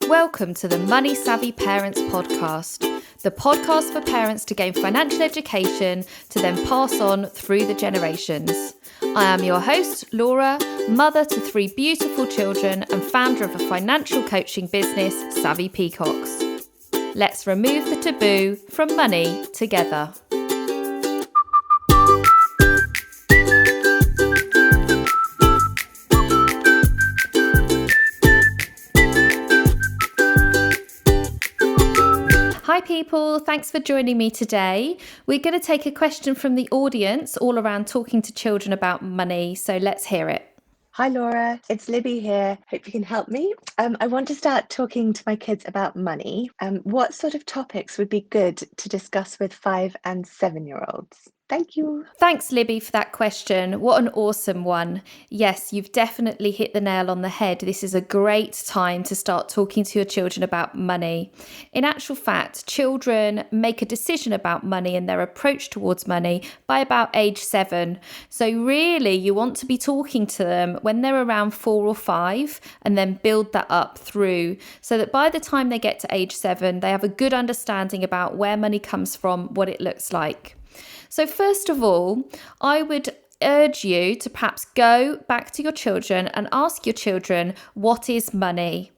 Welcome to the Money Savvy Parents Podcast, the podcast for parents to gain financial education to then pass on through the generations. I am your host, Laura, mother to 3 beautiful children and founder of a financial coaching business, Savvy Peacocks. Let's remove the taboo from money together. Hi people, thanks for joining me today. We're going to take a question from the audience all around talking to children about money, so let's hear it. Hi Laura, it's Libby here. Hope you can help me. I want to start talking to my kids about money. What sort of topics would be good to discuss with 5 and 7-year-olds? Thank you. Thanks, Libby, for that question. What an awesome one. Yes, you've definitely hit the nail on the head. This is a great time to start talking to your children about money. In actual fact, children make a decision about money and their approach towards money by about age 7. So really, you want to be talking to them when they're around 4 or 5 and then build that up through so that by the time they get to age 7, they have a good understanding about where money comes from, what it looks like. So first of all, I would urge you to perhaps go back to your children and ask your children, what is money?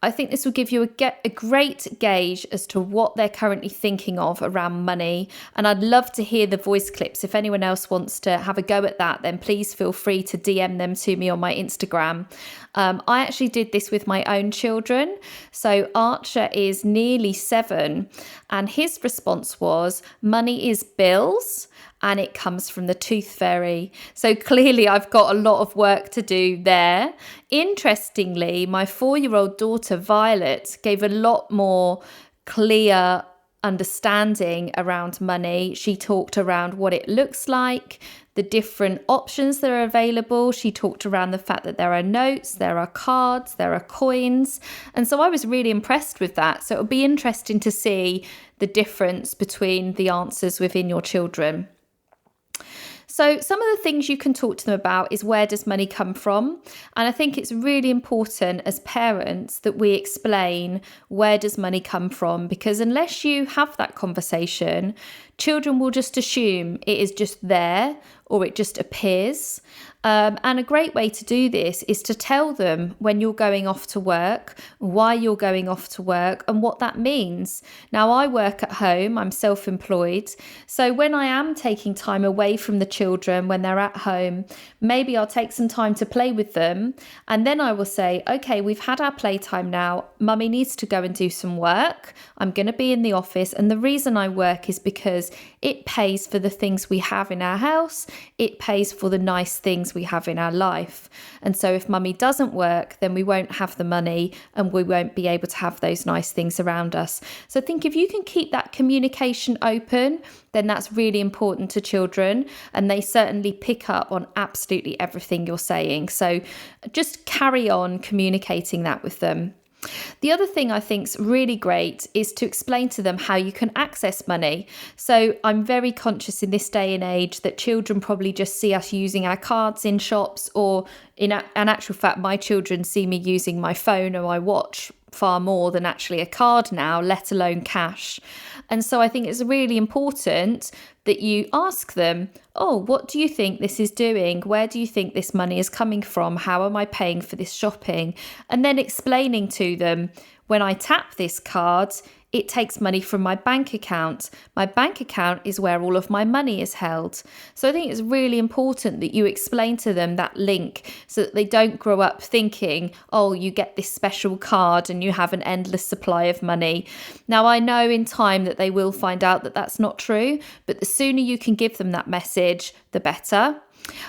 I think this will give you a great gauge as to what they're currently thinking of around money. And I'd love to hear the voice clips. If anyone else wants to have a go at that, then please feel free to DM them to me on my Instagram. I actually did this with my own children. So Archer is nearly 7 and his response was, money is bills. And it comes from the tooth fairy. So clearly I've got a lot of work to do there. Interestingly, my 4-year-old daughter Violet gave a lot more clear understanding around money. She talked around what it looks like, the different options that are available. She talked around the fact that there are notes, there are cards, there are coins. And so I was really impressed with that. So it'll be interesting to see the difference between the answers within your children. So some of the things you can talk to them about is where does money come from? And I think it's really important as parents that we explain where does money come from, because unless you have that conversation, children will just assume it is just there or it just appears. And a great way to do this is to tell them when you're going off to work, why you're going off to work and what that means. Now, I work at home, I'm self-employed. So when I am taking time away from the children when they're at home, maybe I'll take some time to play with them. And then I will say, okay, we've had our playtime now. Mummy needs to go and do some work. I'm going to be in the office. And the reason I work is because it pays for the things we have in our house. It pays for the nice things we have in our life. And so if mummy doesn't work, then we won't have the money and we won't be able to have those nice things around us. So I think if you can keep that communication open, then that's really important to children, and they certainly pick up on absolutely everything you're saying. So just carry on communicating that with them. The other thing I think is really great is to explain to them how you can access money. So I'm very conscious in this day and age that children probably just see us using our cards in shops, or in actual fact, my children see me using my phone or my watch far more than actually a card now, let alone cash. And so I think it's really important that you ask them, oh, what do you think this is doing? Where do you think this money is coming from? How am I paying for this shopping? And then explaining to them, when I tap this card, it takes money from my bank account. My bank account is where all of my money is held. So I think it's really important that you explain to them that link so that they don't grow up thinking, oh, you get this special card and you have an endless supply of money. Now, I know in time that they will find out that that's not true, but the sooner you can give them that message, the better.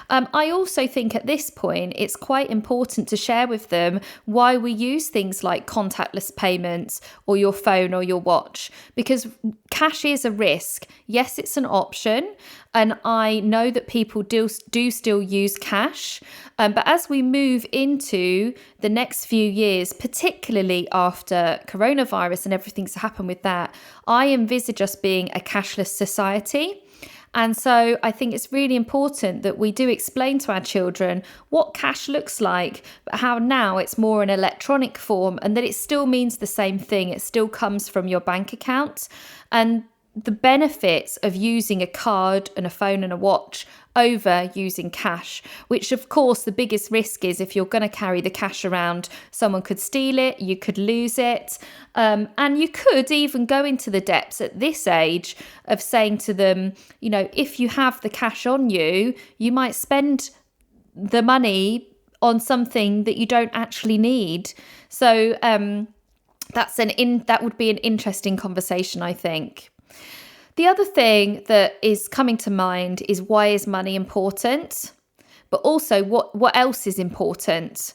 I also think at this point, it's quite important to share with them why we use things like contactless payments or your phone or your watch, because cash is a risk. Yes, it's an option. And I know that people do still use cash. But as we move into the next few years, particularly after coronavirus and everything's happened with that, I envisage us being a cashless society. And so I think it's really important that we do explain to our children what cash looks like, but how now it's more an electronic form, and that it still means the same thing. It still comes from your bank account. And the benefits of using a card and a phone and a watch over using cash, which of course the biggest risk is if you're going to carry the cash around, someone could steal it, you could lose it, and you could even go into the depths at this age of saying to them, if you have the cash on you, you might spend the money on something that you don't actually need. So that would be an interesting conversation, I think. The other thing that is coming to mind is, why is money important? But also what else is important?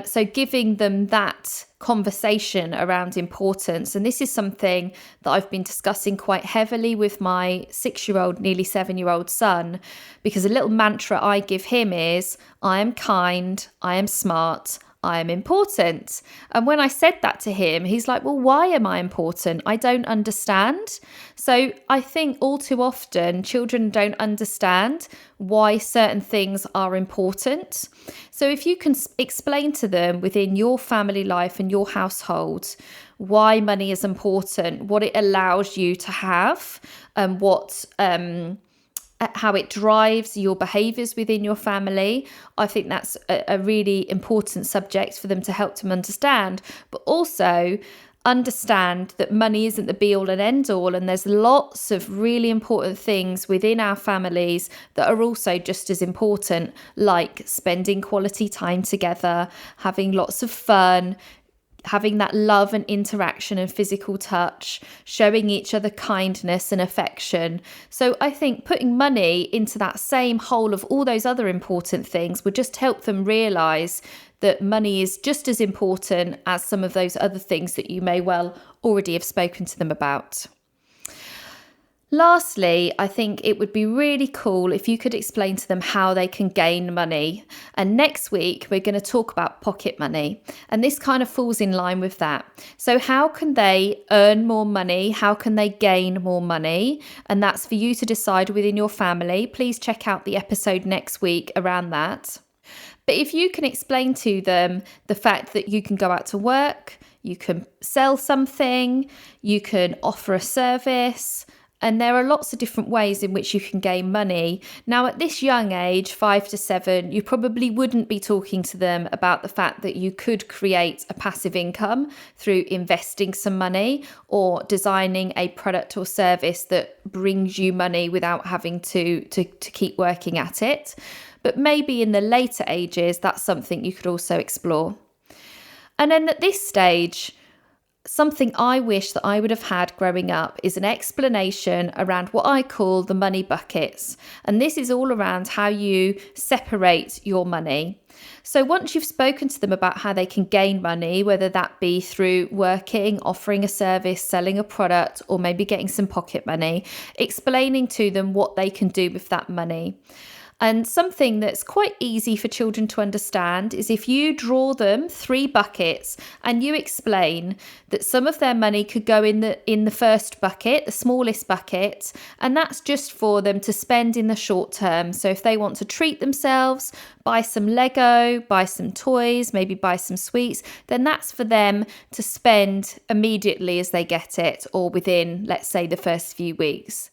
So giving them that conversation around importance. And this is something that I've been discussing quite heavily with my 6-year-old, nearly 7-year-old son, because a little mantra I give him is, I am kind, I am smart, I am important. And when I said that to him, he's like, well, why am I important? I don't understand. So I think all too often children don't understand why certain things are important. So if you can explain to them within your family life and your household why money is important, what it allows you to have, and how it drives your behaviours within your family, I think that's a really important subject for them to help them understand. But also understand that money isn't the be all and end all, and there's lots of really important things within our families that are also just as important, like spending quality time together, having lots of fun, having that love and interaction and physical touch, showing each other kindness and affection. So I think putting money into that same whole of all those other important things would just help them realise that money is just as important as some of those other things that you may well already have spoken to them about. Lastly, I think it would be really cool if you could explain to them how they can gain money. And next week, we're going to talk about pocket money. And this kind of falls in line with that. So how can they earn more money? How can they gain more money? And that's for you to decide within your family. Please check out the episode next week around that. But if you can explain to them the fact that you can go out to work, you can sell something, you can offer a service, and there are lots of different ways in which you can gain money. Now, at this young age, 5 to 7, you probably wouldn't be talking to them about the fact that you could create a passive income through investing some money or designing a product or service that brings you money without having to keep working at it. But maybe in the later ages, that's something you could also explore. And then at this stage, something I wish that I would have had growing up is an explanation around what I call the money buckets. And this is all around how you separate your money. So once you've spoken to them about how they can gain money, whether that be through working, offering a service, selling a product, or maybe getting some pocket money, explaining to them what they can do with that money. And something that's quite easy for children to understand is if you draw them 3 buckets and you explain that some of their money could go in the first bucket, the smallest bucket, and that's just for them to spend in the short term. So if they want to treat themselves, buy some Lego, buy some toys, maybe buy some sweets, then that's for them to spend immediately as they get it, or within, let's say, the first few weeks.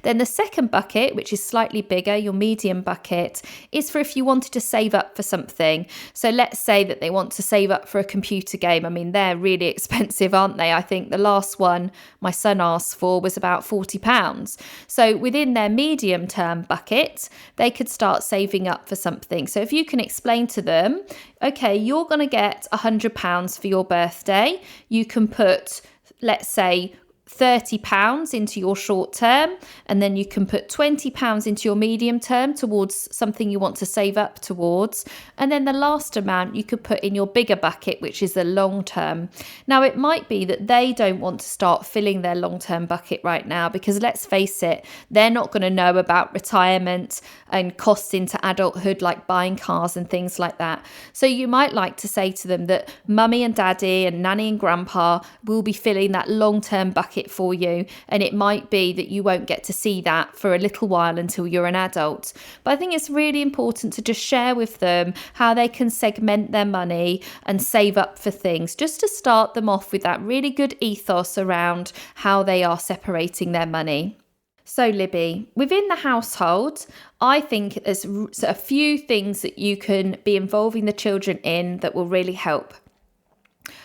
Then the second bucket, which is slightly bigger, your medium bucket, is for if you wanted to save up for something. So let's say that they want to save up for a computer game. I mean, they're really expensive, aren't they? I think the last one my son asked for was about £40. So within their medium term bucket, they could start saving up for something. So if you can explain to them, okay, you're going to get £100 for your birthday. You can put, let's say, £30 into your short term, and then you can put £20 into your medium term towards something you want to save up towards, and then the last amount you could put in your bigger bucket, which is the long term. Now, it might be that they don't want to start filling their long term bucket right now, because let's face it, they're not going to know about retirement and costs into adulthood like buying cars and things like that. So you might like to say to them that mummy and daddy and nanny and grandpa will be filling that long term bucket bucket for you, and it might be that you won't get to see that for a little while until you're an adult. But I think it's really important to just share with them how they can segment their money and save up for things, just to start them off with that really good ethos around how they are separating their money. So Libby, within the household, I think there's a few things that you can be involving the children in that will really help.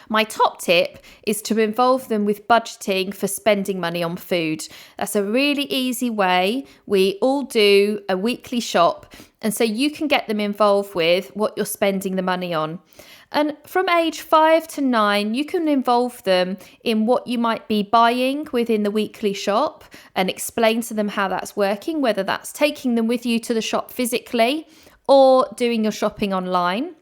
My top tip is to involve them with budgeting for spending money on food. That's a really easy way. We all do a weekly shop, and so you can get them involved with what you're spending the money on. And from age 5 to 9, you can involve them in what you might be buying within the weekly shop and explain to them how that's working, whether that's taking them with you to the shop physically or doing your shopping online.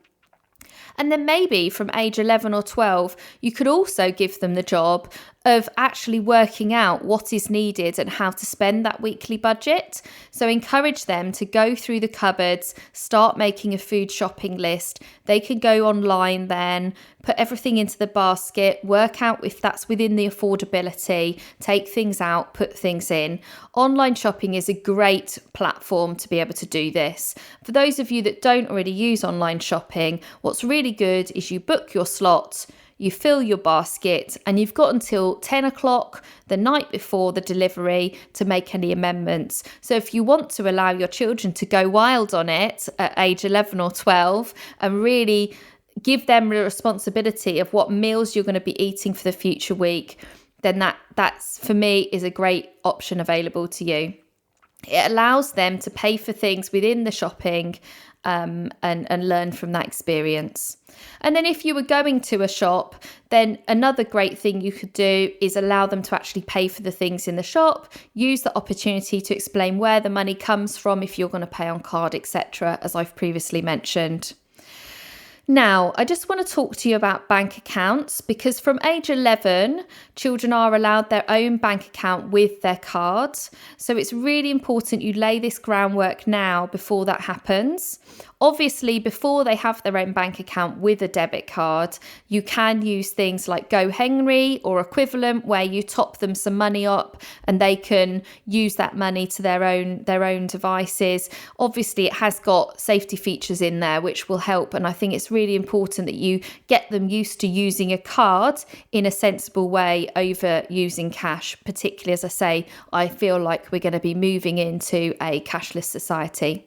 And then maybe from age 11 or 12, you could also give them the job of actually working out what is needed and how to spend that weekly budget. So encourage them to go through the cupboards, start making a food shopping list. They can go online then, put everything into the basket, work out if that's within the affordability, take things out, put things in. Online shopping is a great platform to be able to do this. For those of you that don't already use online shopping, what's really good is you book your slot, you fill your basket, and you've got until 10 o'clock the night before the delivery to make any amendments. So if you want to allow your children to go wild on it at age 11 or 12 and really give them the responsibility of what meals you're going to be eating for the future week, then that's for me is a great option available to you. It allows them to pay for things within the shopping and learn from that experience. And then if you were going to a shop, then another great thing you could do is allow them to actually pay for the things in the shop, use the opportunity to explain where the money comes from if you're going to pay on card, etc., as I've previously mentioned. Now, I just want to talk to you about bank accounts, because from age 11, children are allowed their own bank account with their cards. So it's really important you lay this groundwork now before that happens. Obviously, before they have their own bank account with a debit card, you can use things like GoHenry or equivalent, where you top them some money up and they can use that money to their own devices. Obviously, it has got safety features in there which will help, and I think it's really important that you get them used to using a card in a sensible way over using cash, particularly, as I say, I feel like we're going to be moving into a cashless society.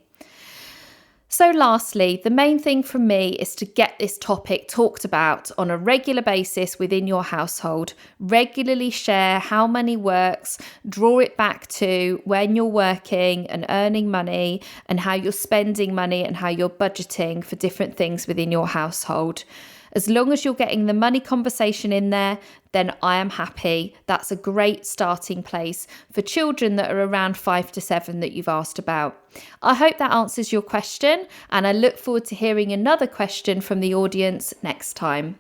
So lastly, the main thing from me is to get this topic talked about on a regular basis within your household. Regularly share how money works, draw it back to when you're working and earning money and how you're spending money and how you're budgeting for different things within your household. As long as you're getting the money conversation in there, then I am happy. That's a great starting place for children that are around 5 to 7 that you've asked about. I hope that answers your question, and I look forward to hearing another question from the audience next time.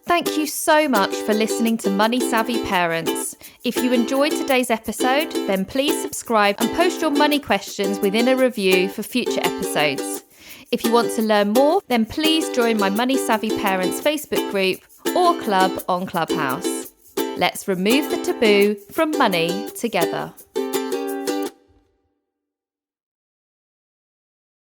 Thank you so much for listening to Money Savvy Parents. If you enjoyed today's episode, then please subscribe and post your money questions within a review for future episodes. If you want to learn more, then please join my Money Savvy Parents Facebook group or club on Clubhouse. Let's remove the taboo from money together.